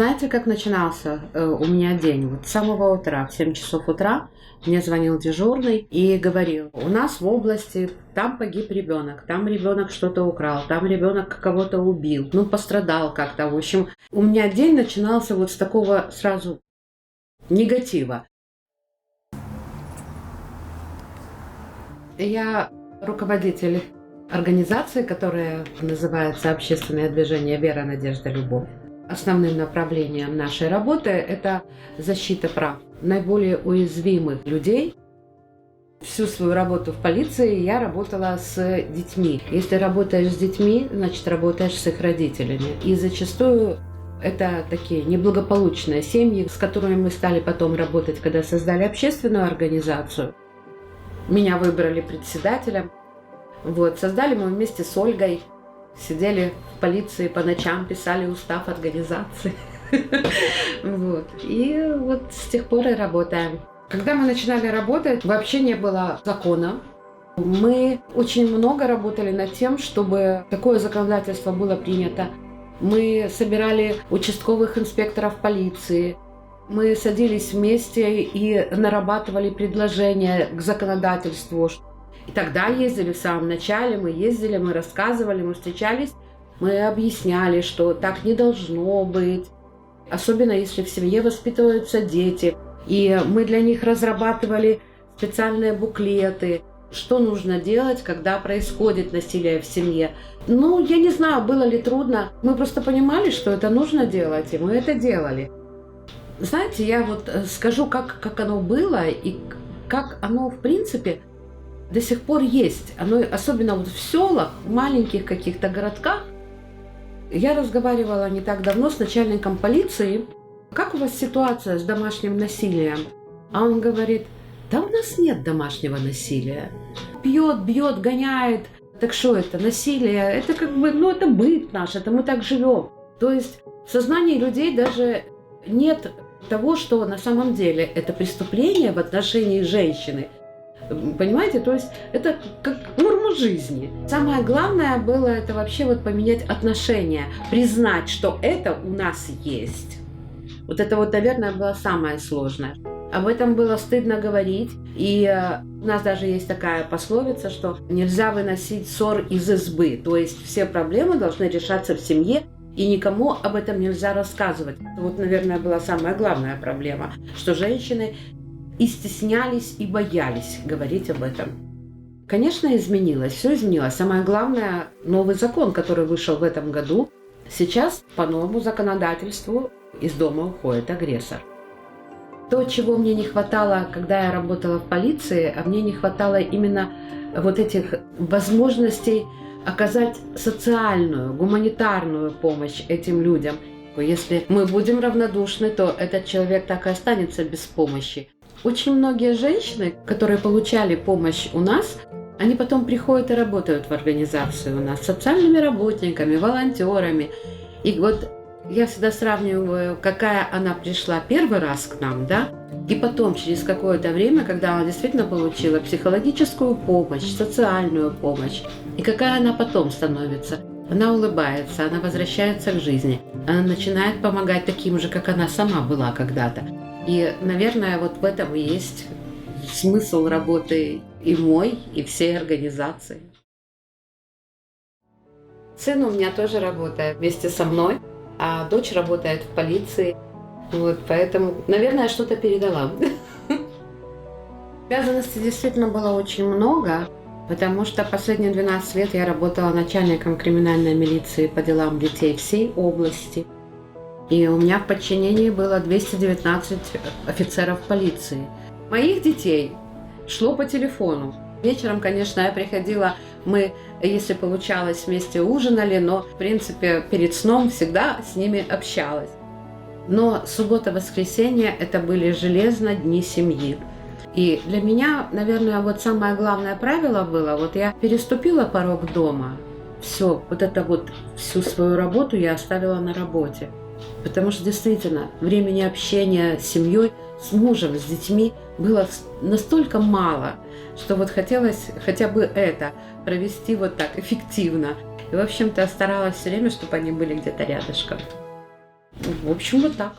Знаете, как начинался у меня день? Вот с самого утра, в 7 часов утра, мне звонил дежурный и говорил: у нас в области там погиб ребенок, там ребенок что-то украл, там ребенок кого-то убил, пострадал как-то. В общем, у меня день начинался вот с такого сразу негатива. Я руководитель организации, которая называется «Общественное движение «Вера, надежда, любовь». Основным направлением нашей работы – это защита прав наиболее уязвимых людей. Всю свою работу в полиции я работала с детьми. Если работаешь с детьми, значит, работаешь с их родителями. И зачастую это такие неблагополучные семьи, с которыми мы стали потом работать, когда создали общественную организацию. Меня выбрали председателем. Создали мы вместе с Ольгой. Сидели в полиции по ночам, писали устав организации. И вот с тех пор и работаем. Когда мы начинали работать, вообще не было закона. Мы очень много работали над тем, чтобы такое законодательство было принято. Мы собирали участковых инспекторов полиции. Мы садились вместе и нарабатывали предложения к законодательству. И тогда ездили в самом начале, мы рассказывали, мы встречались, мы объясняли, что так не должно быть. Особенно если в семье воспитываются дети. И мы для них разрабатывали специальные буклеты, что нужно делать, когда происходит насилие в семье. Я не знаю, было ли трудно. Мы просто понимали, что это нужно делать, и мы это делали. Знаете, я скажу, как оно было и как оно, в принципе, до сих пор есть. Оно, особенно в селах, в маленьких каких-то городках. Я разговаривала не так давно с начальником полиции. Как у вас ситуация с домашним насилием? А он говорит: да у нас нет домашнего насилия. Бьет, гоняет. Так что это? Насилие? Это это быт наш, это мы так живем. То есть в сознании людей даже нет того, что на самом деле это преступление в отношении женщины. Понимаете? То есть это как норма жизни. Самое главное было это вообще поменять отношения, признать, что это у нас есть. Это наверное, было самое сложное. Об этом было стыдно говорить. И у нас даже есть такая пословица, что нельзя выносить ссор из избы. То есть все проблемы должны решаться в семье, и никому об этом нельзя рассказывать. Наверное, была самая главная проблема, что женщины и стеснялись, и боялись говорить об этом. Конечно, изменилось, все изменилось. Самое главное, новый закон, который вышел в этом году. Сейчас по новому законодательству из дома уходит агрессор. То, чего мне не хватало, когда я работала в полиции, а мне не хватало именно этих возможностей оказать социальную, гуманитарную помощь этим людям. Если мы будем равнодушны, то этот человек так и останется без помощи. Очень многие женщины, которые получали помощь у нас, они потом приходят и работают в организации у нас социальными работниками, волонтерами. И я всегда сравниваю, какая она пришла первый раз к нам, и потом, через какое-то время, когда она действительно получила психологическую помощь, социальную помощь, и какая она потом становится. Она улыбается, она возвращается к жизни, она начинает помогать таким же, как она сама была когда-то. И, наверное, в этом и есть смысл работы и мой, и всей организации. Сын у меня тоже работает вместе со мной, а дочь работает в полиции. Поэтому, наверное, что-то передала. Обязанностей действительно было очень много, потому что последние 12 лет я работала начальником криминальной милиции по делам детей всей области. И у меня в подчинении было 219 офицеров полиции. Моих детей шло по телефону. Вечером, конечно, я приходила, мы, если получалось, вместе ужинали, но, в принципе, перед сном всегда с ними общалась. Но суббота-воскресенье – это были железно дни семьи. И для меня, наверное, самое главное правило было, я переступила порог дома, все, всю свою работу я оставила на работе. Потому что действительно времени общения с семьей, с мужем, с детьми было настолько мало, что хотелось хотя бы это провести так эффективно. И, в общем-то, старалась все время, чтобы они были где-то рядышком. В общем, вот так.